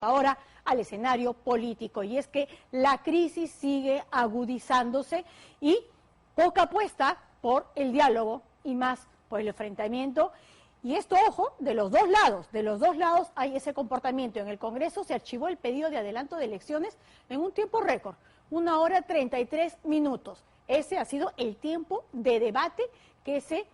Ahora al escenario político, y es que la crisis sigue agudizándose y poca apuesta por el diálogo y más por el enfrentamiento. Y esto, ojo, de los dos lados hay ese comportamiento. En el Congreso se archivó el pedido de adelanto de elecciones en un tiempo récord, 1 hora 33 minutos. Ese ha sido el tiempo de debate que se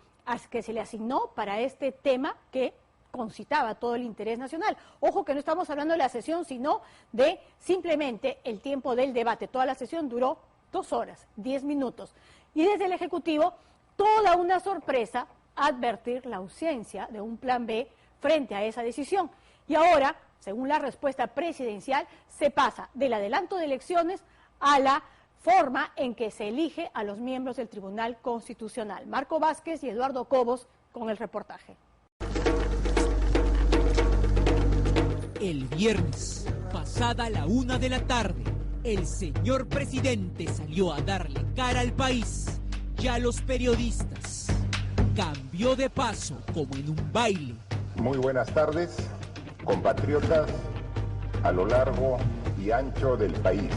le asignó para este tema que concitaba todo el interés nacional. Ojo que no estamos hablando de la sesión, sino de simplemente el tiempo del debate. Toda la sesión duró 2 horas, 10 minutos. Y desde el Ejecutivo, toda una sorpresa advertir la ausencia de un plan B frente a esa decisión. Y ahora, según la respuesta presidencial, se pasa del adelanto de elecciones a la forma en que se elige a los miembros del Tribunal Constitucional. Marco Vázquez y Eduardo Cobos con el reportaje. El viernes, pasada la 1 de la tarde, el señor presidente salió a darle cara al país y a los periodistas. Cambió de paso como en un baile. Muy buenas tardes, compatriotas a lo largo y ancho del país.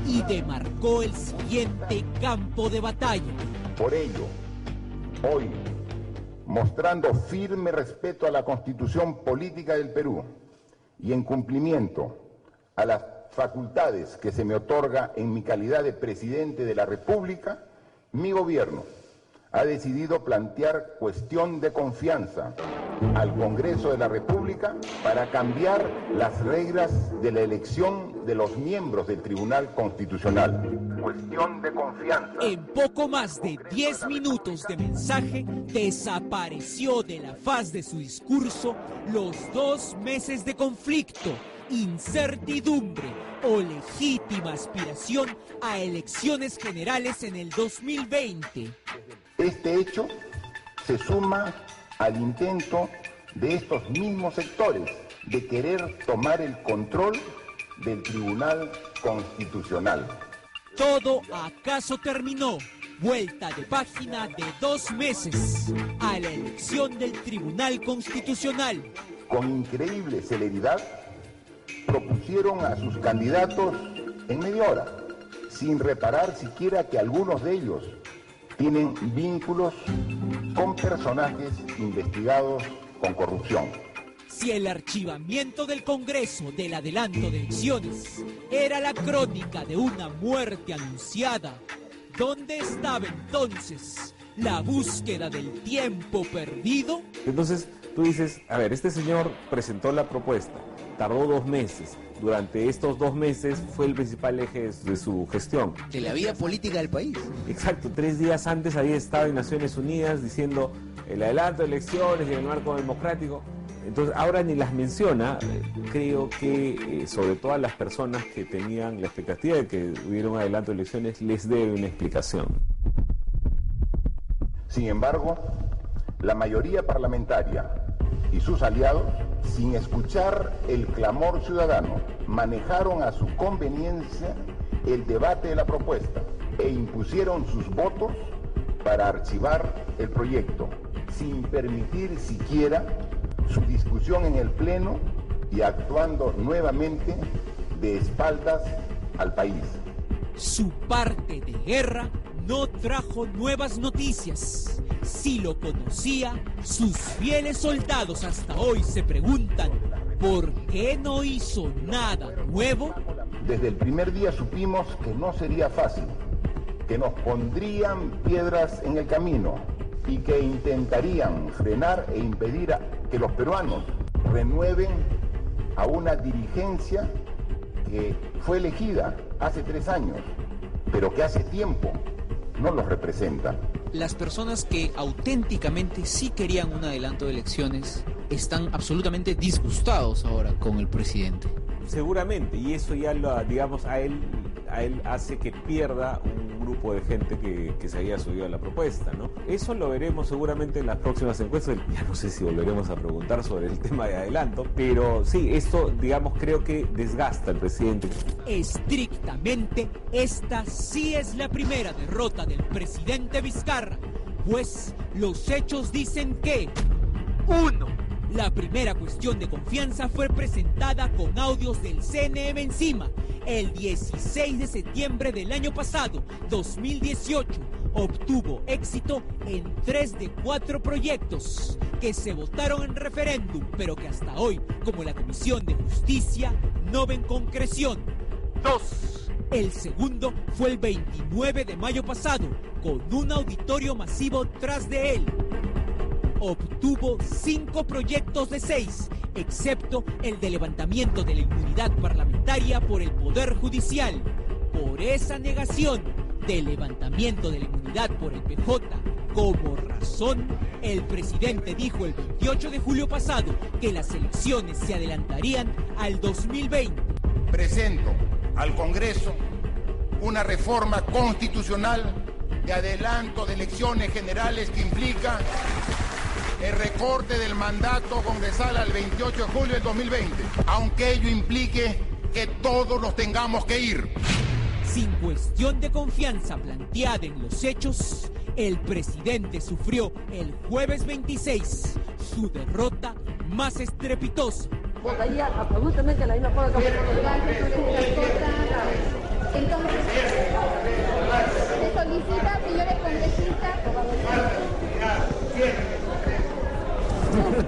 Y demarcó el siguiente campo de batalla. Por ello, hoy, mostrando firme respeto a la Constitución Política del Perú y en cumplimiento a las facultades que se me otorga en mi calidad de presidente de la República, mi gobierno ha decidido plantear cuestión de confianza al Congreso de la República para cambiar las reglas de la elección de los miembros del Tribunal Constitucional. Cuestión de confianza. En poco más de 10 minutos de mensaje, desapareció de la faz de su discurso los 2 meses de conflicto, incertidumbre o legítima aspiración a elecciones generales en el 2020. Este hecho se suma al intento de estos mismos sectores de querer tomar el control del Tribunal Constitucional. ¿Todo acaso terminó? Vuelta de página de 2 meses a la elección del Tribunal Constitucional. Con increíble celeridad propusieron a sus candidatos en media hora, sin reparar siquiera que algunos de ellos tienen vínculos con personajes investigados con corrupción. Si el archivamiento del Congreso del adelanto de elecciones era la crónica de una muerte anunciada, ¿dónde estaba entonces la búsqueda del tiempo perdido? Entonces tú dices, a ver, este señor presentó la propuesta, tardó 2 meses. Durante estos 2 meses fue el principal eje de su gestión. De la vida política del país. Exacto, 3 días antes había estado en Naciones Unidas diciendo el adelanto de elecciones y el marco democrático. Entonces ahora ni las menciona. Creo que sobre todo a las personas que tenían la expectativa de que hubiera un adelanto de elecciones les debe una explicación. Sin embargo, la mayoría parlamentaria y sus aliados, sin escuchar el clamor ciudadano, manejaron a su conveniencia el debate de la propuesta e impusieron sus votos para archivar el proyecto, sin permitir siquiera su discusión en el Pleno y actuando nuevamente de espaldas al país. Su parte de guerra no trajo nuevas noticias. Si lo conocía, sus fieles soldados hasta hoy se preguntan ¿por qué no hizo nada nuevo? Desde el primer día supimos que no sería fácil, que nos pondrían piedras en el camino y que intentarían frenar e impedir que los peruanos renueven a una dirigencia que fue elegida hace 3 años, pero que hace tiempo no los representa. Las personas que auténticamente sí querían un adelanto de elecciones están absolutamente disgustados ahora con el presidente. Seguramente, y eso ya digamos, a él hace que pierda un grupo de gente que se había subido a la propuesta, ¿no? Eso lo veremos seguramente en las próximas encuestas. Ya no sé si volveremos a preguntar sobre el tema de adelanto, pero sí, esto, digamos, creo que desgasta al presidente. Estrictamente, esta sí es la primera derrota del presidente Vizcarra, pues los hechos dicen que 1. La primera cuestión de confianza fue presentada con audios del CNM encima, el 16 de septiembre del año pasado, 2018. Obtuvo éxito en 3 de 4 proyectos que se votaron en referéndum, pero que hasta hoy, como la Comisión de Justicia, no ven concreción. 2. El segundo fue el 29 de mayo pasado, con un auditorio masivo tras de él. Obtuvo 5 proyectos de 6, excepto el de levantamiento de la inmunidad parlamentaria por el Poder Judicial. Por esa negación del levantamiento de la inmunidad por el PJ como razón, el presidente dijo el 28 de julio pasado que las elecciones se adelantarían al 2020. Presento al Congreso una reforma constitucional de adelanto de elecciones generales que implica el recorte del mandato congresal al 28 de julio del 2020, aunque ello implique que todos los tengamos que ir. Sin cuestión de confianza planteada en los hechos, el presidente sufrió el jueves 26 su derrota más estrepitosa. Votaría absolutamente la misma forma que entonces, se solicita, señores congresistas.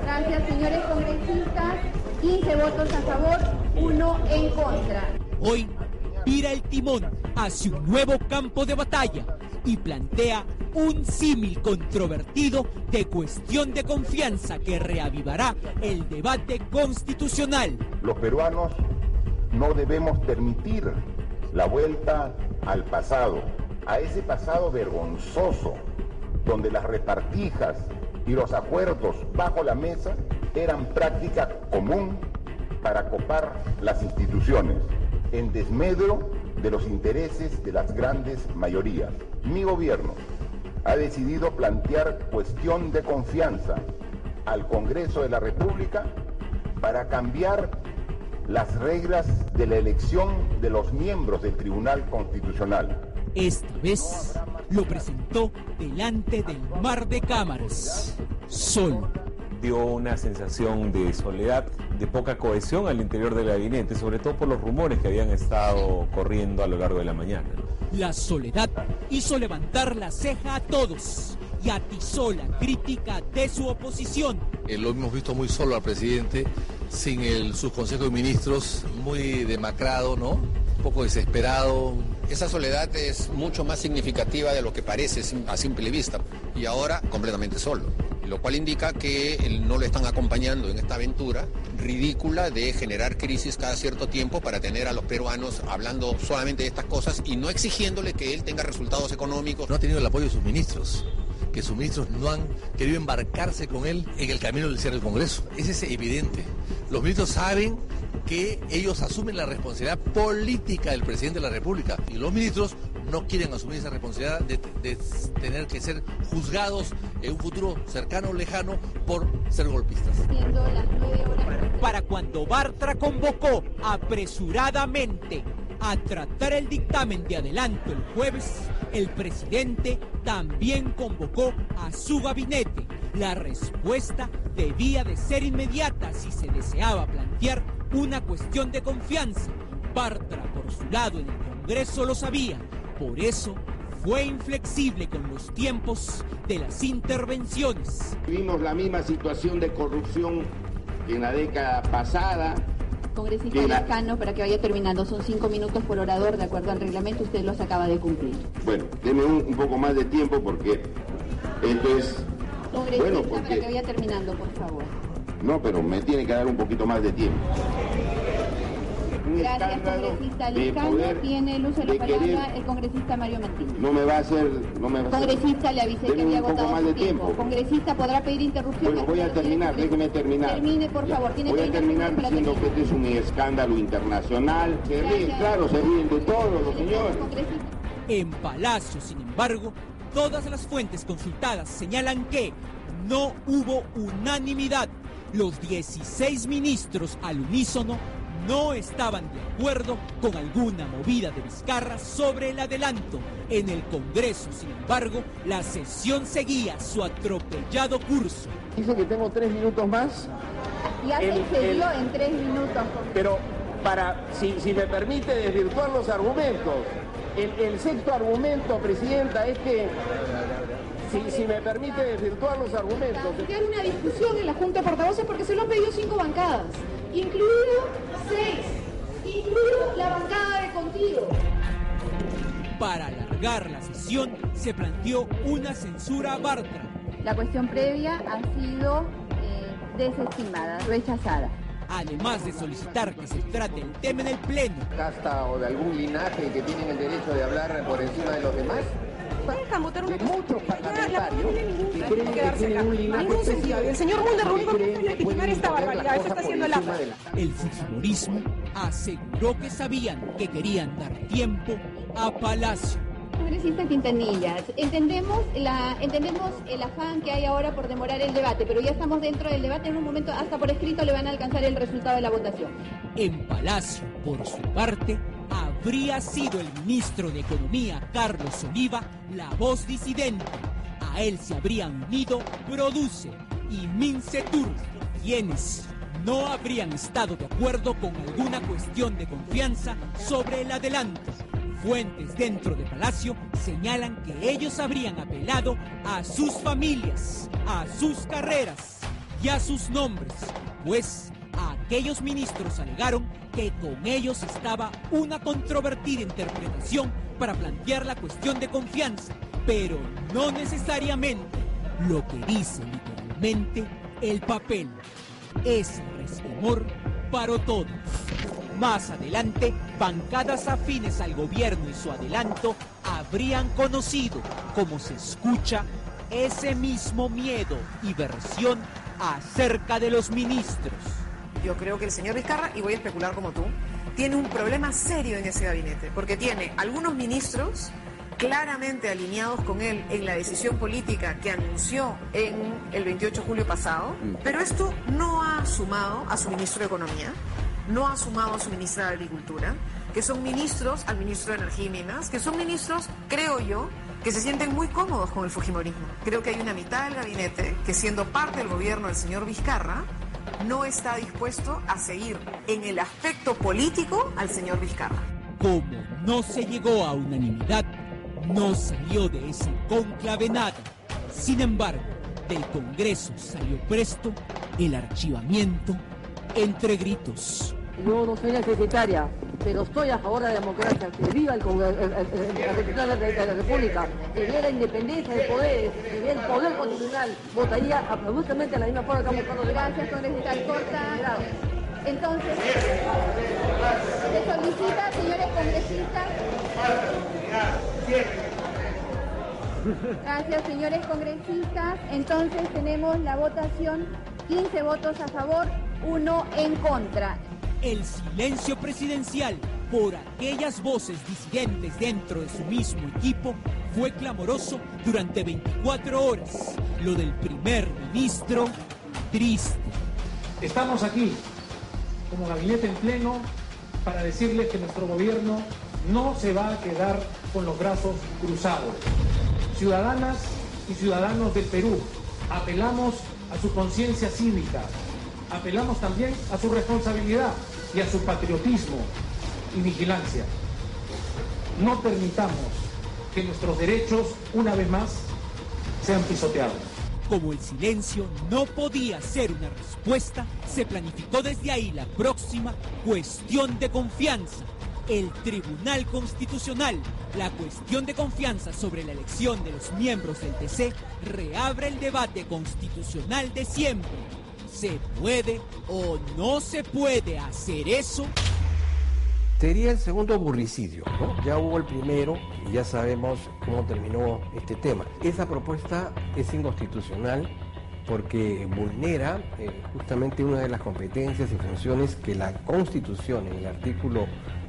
Gracias, señores congresistas. 15 votos a favor, 1 en contra. Hoy vira el timón hacia un nuevo campo de batalla y plantea un símil controvertido de cuestión de confianza que reavivará el debate constitucional. Los peruanos no debemos permitir la vuelta al pasado, a ese pasado vergonzoso, donde las repartijas y los acuerdos bajo la mesa eran práctica común para copar las instituciones, en desmedro de los intereses de las grandes mayorías. Mi gobierno ha decidido plantear cuestión de confianza al Congreso de la República para cambiar las reglas de la elección de los miembros del Tribunal Constitucional. Esta vez lo presentó delante del mar de cámaras, solo. Dio una sensación de soledad, de poca cohesión al interior del gabinete, sobre todo por los rumores que habían estado corriendo a lo largo de la mañana. La soledad hizo levantar la ceja a todos y atizó la crítica de su oposición. Lo hemos visto muy solo al presidente, sin su Consejo de Ministros, muy demacrado, ¿no? Un poco desesperado. Esa soledad es mucho más significativa de lo que parece a simple vista, y ahora completamente solo, lo cual indica que no lo están acompañando en esta aventura ridícula de generar crisis cada cierto tiempo para tener a los peruanos hablando solamente de estas cosas y no exigiéndole que él tenga resultados económicos. No ha tenido el apoyo de sus ministros, que sus ministros no han querido embarcarse con él en el camino del cierre del Congreso. Ese es evidente. Los ministros saben que ellos asumen la responsabilidad política del presidente de la República y los ministros no quieren asumir esa responsabilidad de tener que ser juzgados en un futuro cercano o lejano por ser golpistas. Para cuando Bartra convocó apresuradamente a tratar el dictamen de adelanto el jueves, el presidente también convocó a su gabinete. La respuesta debía de ser inmediata si se deseaba plantear una cuestión de confianza. Bartra, por su lado, en el Congreso lo sabía. Por eso fue inflexible con los tiempos de las intervenciones. Vivimos la misma situación de corrupción que en la década pasada. Congresista Lascano, para que vaya terminando, son 5 minutos por orador, de acuerdo al reglamento, usted los acaba de cumplir. Bueno, deme un poco más de tiempo porque esto es... Congresista, bueno, porque... para que vaya terminando, por favor. No, pero me tiene que dar un poquito más de tiempo. Gracias, congresista Lascano. Tiene el uso de la palabra el congresista Mario Martínez. No me va a hacer... Congresista, le avisé que había agotado su tiempo. Congresista, podrá pedir interrupción. Bueno, voy a terminar, déjeme terminar. Termine, por favor. Tiene voy a terminar diciendo que este es un escándalo internacional. Se ríen, claro, se ríen de todos los señores. En Palacio, sin embargo, todas las fuentes consultadas señalan que no hubo unanimidad. Los 16 ministros al unísono no estaban de acuerdo con alguna movida de Vizcarra sobre el adelanto. En el Congreso, sin embargo, la sesión seguía su atropellado curso. Dice que tengo 3 minutos más. Ya se excedió en 3 minutos. Pero si me permite desvirtuar los argumentos, el sexto argumento, Presidenta, es que si me permite desvirtuar los argumentos. Plantear una discusión en la Junta de Portavoces porque se lo han pedido 5 bancadas, incluido 6, incluido la bancada de Contigo. Para alargar la sesión, se planteó una censura a Bartra. La cuestión previa ha sido desestimada, rechazada. Además de solicitar que se trate el tema en el Pleno. ¿Casta o de algún linaje que tienen el derecho de hablar por encima de los demás? De muchos parlamentarios que creen que tienen un linaje especial. El señor Mulder lo único que quiere legitimar esta barbaridad, eso está haciendo el APA. El fujimorismo aseguró que sabían que querían dar tiempo a Palacio. Congresista Quintanilla, entendemos el afán que hay ahora por demorar el debate, pero ya estamos dentro del debate, en un momento hasta por escrito le van a alcanzar el resultado de la votación. En Palacio, por su parte, habría sido el ministro de Economía, Carlos Oliva, la voz disidente. A él se habrían unido Produce y Mincetur, quienes no habrían estado de acuerdo con alguna cuestión de confianza sobre el adelanto. Fuentes dentro de Palacio señalan que ellos habrían apelado a sus familias, a sus carreras y a sus nombres, pues aquellos ministros alegaron que con ellos estaba una controvertida interpretación para plantear la cuestión de confianza, pero no necesariamente lo que dice literalmente el papel. Ese resquemor paró todo. Más adelante, bancadas afines al gobierno y su adelanto habrían conocido, como se escucha, ese mismo miedo y versión acerca de los ministros. Yo creo que el señor Vizcarra, y voy a especular como tú, tiene un problema serio en ese gabinete, porque tiene algunos ministros claramente alineados con él en la decisión política que anunció en el 28 de julio pasado, pero esto no ha sumado a su ministro de Economía, no ha sumado a su ministra de Agricultura, que son ministros, al ministro de Energía y Minas, que son ministros, creo yo, que se sienten muy cómodos con el fujimorismo. Creo que hay una mitad del gabinete que, siendo parte del gobierno del señor Vizcarra, no está dispuesto a seguir en el aspecto político al señor Vizcarra. Como no se llegó a unanimidad, no salió de ese cónclave nada. Sin embargo, del Congreso salió presto el archivamiento entre gritos. Yo no soy la secretaria, pero estoy a favor de la democracia. Que viva la secretaria de la República, que viva la independencia de poderes, que viva el poder constitucional. Votaría absolutamente de la misma forma que hemos votado. Gracias, congresista. Corta. Entonces, se solicita, señores congresistas. Gracias, señores congresistas. Entonces tenemos la votación, 15 votos a favor, 1 en contra. El silencio presidencial por aquellas voces disidentes dentro de su mismo equipo fue clamoroso durante 24 horas. Lo del primer ministro, triste. Estamos aquí, como gabinete en pleno, para decirles que nuestro gobierno no se va a quedar con los brazos cruzados. Ciudadanas y ciudadanos del Perú, apelamos a su conciencia cívica, apelamos también a su responsabilidad y a su patriotismo y vigilancia. No permitamos que nuestros derechos, una vez más, sean pisoteados. Como el silencio no podía ser una respuesta, se planificó desde ahí la próxima cuestión de confianza. El Tribunal Constitucional, la cuestión de confianza sobre la elección de los miembros del TC, reabre el debate constitucional de siempre. ¿Se puede o no se puede hacer eso? Sería el segundo aburricidio, ¿no? Ya hubo el primero y ya sabemos cómo terminó este tema. Esa propuesta es inconstitucional porque vulnera justamente una de las competencias y funciones que la Constitución, en el artículo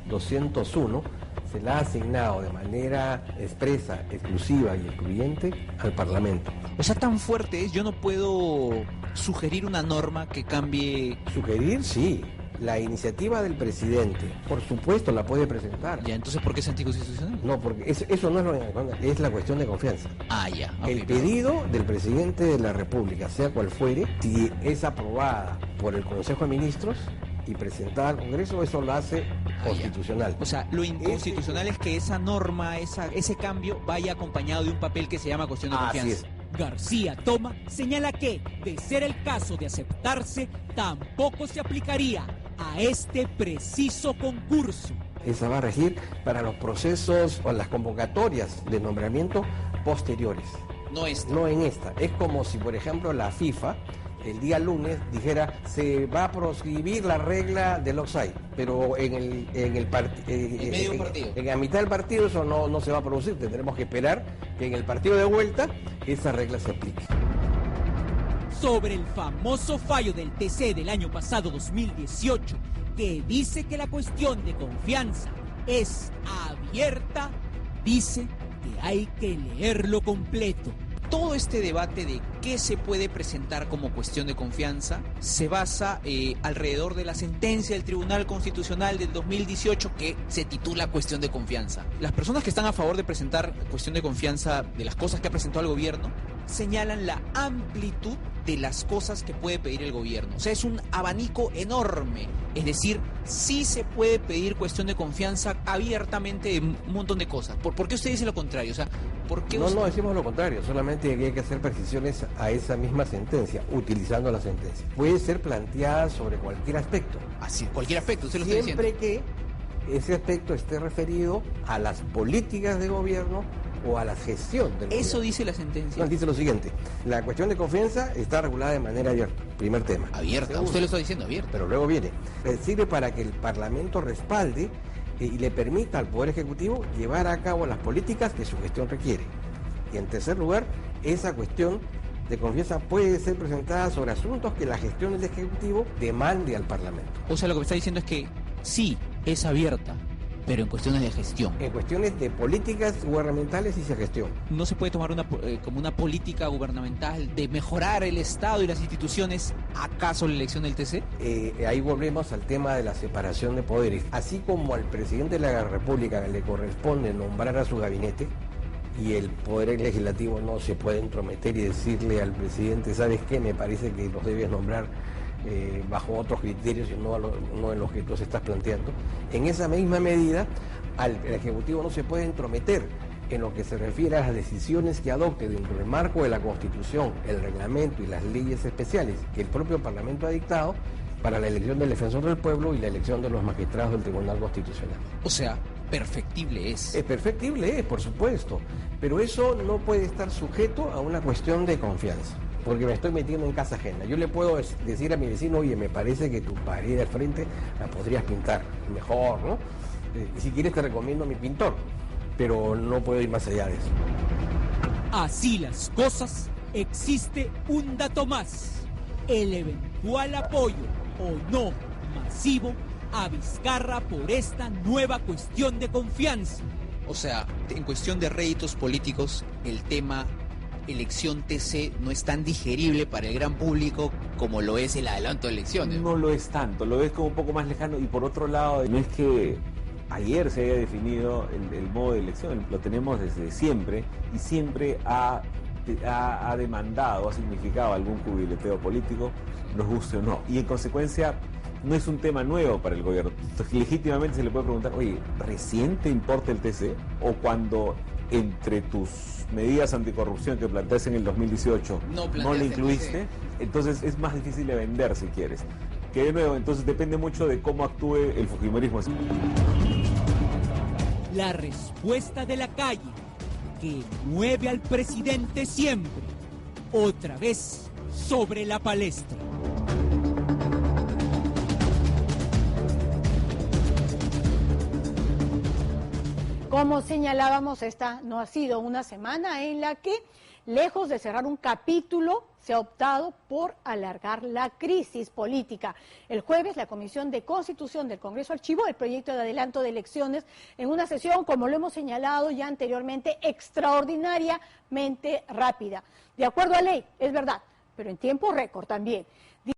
201, se la ha asignado de manera expresa, exclusiva y excluyente al Parlamento. O sea, tan fuerte es, yo no puedo sugerir una norma que cambie... Sugerir, sí. La iniciativa del presidente, por supuesto, la puede presentar. Ya, entonces, ¿por qué es anticonstitucional? No, porque eso no es la cuestión de confianza. Ah, ya. Okay, el pedido del presidente de la República, sea cual fuere, si es aprobada por el Consejo de Ministros y presentada al Congreso, eso lo hace constitucional. O sea, lo inconstitucional es que esa norma, ese cambio vaya acompañado de un papel que se llama cuestión de confianza. Así es. García Toma señala que, de ser el caso de aceptarse, tampoco se aplicaría a este preciso concurso. Esa va a regir para los procesos o las convocatorias de nombramiento posteriores. No esta. No en esta. Es como si, por ejemplo, la FIFA el día lunes dijera se va a proscribir la regla del offside, pero en la mitad del partido eso no se va a producir. Tendremos que esperar que en el partido de vuelta esa regla se aplique. Sobre el famoso fallo del TC del año pasado 2018, que dice que la cuestión de confianza es abierta, dice que hay que leerlo completo. Todo este debate de qué se puede presentar como cuestión de confianza se basa alrededor de la sentencia del Tribunal Constitucional del 2018 que se titula cuestión de confianza. Las personas que están a favor de presentar cuestión de confianza de las cosas que ha presentado el gobierno señalan la amplitud de las cosas que puede pedir el gobierno. O sea, es un abanico enorme. Es decir, sí se puede pedir cuestión de confianza abiertamente de un montón de cosas. ¿Por qué usted dice lo contrario? O sea, ¿por qué No decimos lo contrario, solamente hay que hacer precisiones a esa misma sentencia, utilizando la sentencia. Puede ser planteada sobre cualquier aspecto. Así, cualquier aspecto, usted lo está diciendo. Siempre que ese aspecto esté referido a las políticas de gobierno o a la gestión del gobierno. Eso dice la sentencia. No, dice lo siguiente: la cuestión de confianza está regulada de manera abierta. Primer tema. Abierta, Segundo, usted lo está diciendo abierta. Pero luego viene, sirve para que el Parlamento respalde y le permita al Poder Ejecutivo llevar a cabo las políticas que su gestión requiere. Y en tercer lugar, esa cuestión de confianza puede ser presentada sobre asuntos que la gestión del Ejecutivo demande al Parlamento. O sea, lo que me está diciendo es que sí, es abierta, pero en cuestiones de gestión. En cuestiones de políticas gubernamentales y de gestión. ¿No se puede tomar como una política gubernamental de mejorar el Estado y las instituciones, acaso la elección del TC? Ahí volvemos al tema de la separación de poderes. Así como al presidente de la República le corresponde nombrar a su gabinete, y el Poder Legislativo no se puede entrometer y decirle al presidente, ¿sabes qué? Me parece que los debes nombrar bajo otros criterios y no en los que tú estás planteando. En esa misma medida, el Ejecutivo no se puede entrometer en lo que se refiere a las decisiones que adopte dentro del marco de la Constitución, el reglamento y las leyes especiales que el propio Parlamento ha dictado para la elección del defensor del pueblo y la elección de los magistrados del Tribunal Constitucional. O sea, perfectible es. Perfectible es, por supuesto, pero eso no puede estar sujeto a una cuestión de confianza, porque me estoy metiendo en casa ajena. Yo le puedo decir a mi vecino, oye, me parece que tu pared al frente la podrías pintar mejor, ¿no? Y si quieres te recomiendo a mi pintor, pero no puedo ir más allá de eso. Así las cosas, existe un dato más: el eventual apoyo o no masivo a Vizcarra por esta nueva cuestión de confianza. O sea, en cuestión de réditos políticos, el tema elección TC no es tan digerible para el gran público como lo es el adelanto de elecciones. No lo es tanto, lo ves como un poco más lejano, y por otro lado, no es que ayer se haya definido el modo de elección, lo tenemos desde siempre, y siempre ha demandado, ha significado algún cubileteo político, nos guste o no, y en consecuencia no es un tema nuevo para el gobierno. Entonces, legítimamente se le puede preguntar, oye, ¿recién te importa el TC? ¿O cuando entre tus medidas anticorrupción que planteaste en el 2018 no le incluiste? Entonces es más difícil de vender, si quieres. Que de nuevo, entonces depende mucho de cómo actúe el fujimorismo. La respuesta de la calle, que mueve al presidente siempre, otra vez sobre la palestra. Como señalábamos, esta no ha sido una semana en la que, lejos de cerrar un capítulo, se ha optado por alargar la crisis política. El jueves, la Comisión de Constitución del Congreso archivó el proyecto de adelanto de elecciones en una sesión, como lo hemos señalado ya anteriormente, extraordinariamente rápida. De acuerdo a ley, es verdad, pero en tiempo récord también.